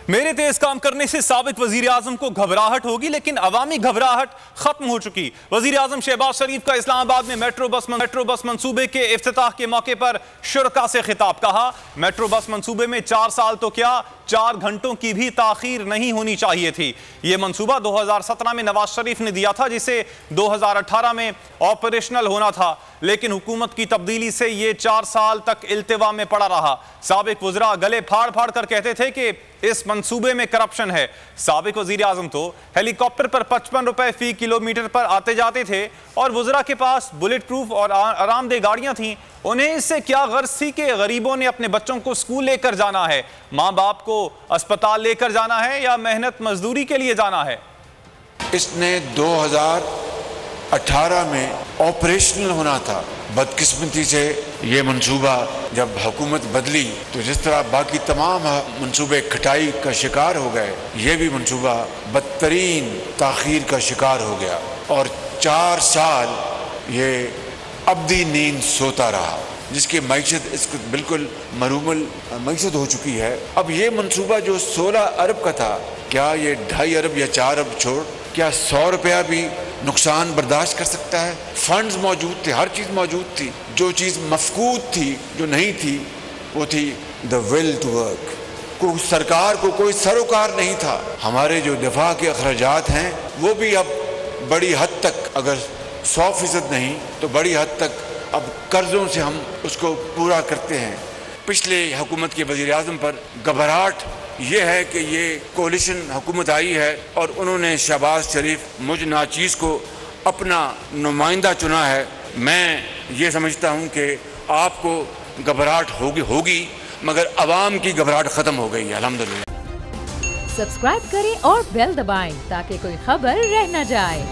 میرے تیز کام کرنے سے سابق وزیر اعظم کو گھبراہٹ ہوگی، لیکن عوامی گھبراہٹ ختم ہو چکی۔ وزیر اعظم شہباز شریف کا اسلام آباد میں میٹرو بس منصوبے کے افتتاح کے موقع پر شرکاء سے خطاب۔ کہا میٹرو بس منصوبے میں 4 سال تو کیا 4 گھنٹوں کی بھی تاخیر نہیں ہونی چاہیے تھی۔ یہ منصوبہ 2017 میں نواز شریف نے دیا تھا، جسے 2018 میں آپریشنل ہونا تھا، لیکن حکومت کی تبدیلی سے یہ 4 سال تک التوا میں پڑا رہا۔ سابق وزراء گلے پھاڑ پھاڑ کر کہتے تھے کہ اس منصوبے میں کرپشن ہے۔ سابق وزیر اعظم تو ہیلی کاپٹر پر 55 روپے فی کلومیٹر پر آتے جاتے تھے، اور وزراء کے پاس بلٹ پروف اور آرام دہ گاڑیاں تھیں۔ انہیں اس سے کیا غرض تھی کہ غریبوں نے اپنے بچوں کو اسکول لے کر جانا ہے، ماں باپ کو اسپتال لے کر جانا ہے، یا محنت مزدوری کے لیے جانا ہے؟ اس نے 2018 میں آپریشنل ہونا تھا۔ بدقسمتی سے یہ منصوبہ جب حکومت بدلی تو جس طرح باقی تمام منصوبے کھٹائی کا شکار ہو گئے، یہ بھی منصوبہ بدترین تاخیر کا شکار ہو گیا، اور 4 سال یہ ابدی نیند سوتا رہا، جس کی معیشت اس کو بالکل مرومل معیشت ہو چکی ہے۔ اب یہ منصوبہ جو 16 ارب کا تھا، کیا یہ 2.5 ارب یا 4 ارب چھوڑ کیا 100 روپیہ بھی نقصان برداشت کر سکتا ہے؟ فنڈز موجود تھے، ہر چیز موجود تھی۔ جو چیز مفقود تھی، جو نہیں تھی، وہ تھی the will to work۔ کوئی سرکار کو کوئی سروکار نہیں تھا۔ ہمارے جو دفاع کے اخراجات ہیں وہ بھی اب بڑی حد تک، اگر 100% نہیں تو بڑی حد تک اب قرضوں سے ہم اس کو پورا کرتے ہیں۔ پچھلے حکومت کے وزیر اعظم پر گھبراہٹ یہ ہے کہ یہ کولیشن حکومت آئی ہے اور انہوں نے شہباز شریف مجھ ناچیز کو اپنا نمائندہ چنا ہے۔ میں یہ سمجھتا ہوں کہ آپ کو گھبراہٹ ہوگی، مگر عوام کی گھبراہٹ ختم ہو گئی ہے، الحمدللہ۔ سبسکرائب کریں اور بیل دبائیں تاکہ کوئی خبر رہ نہ جائے۔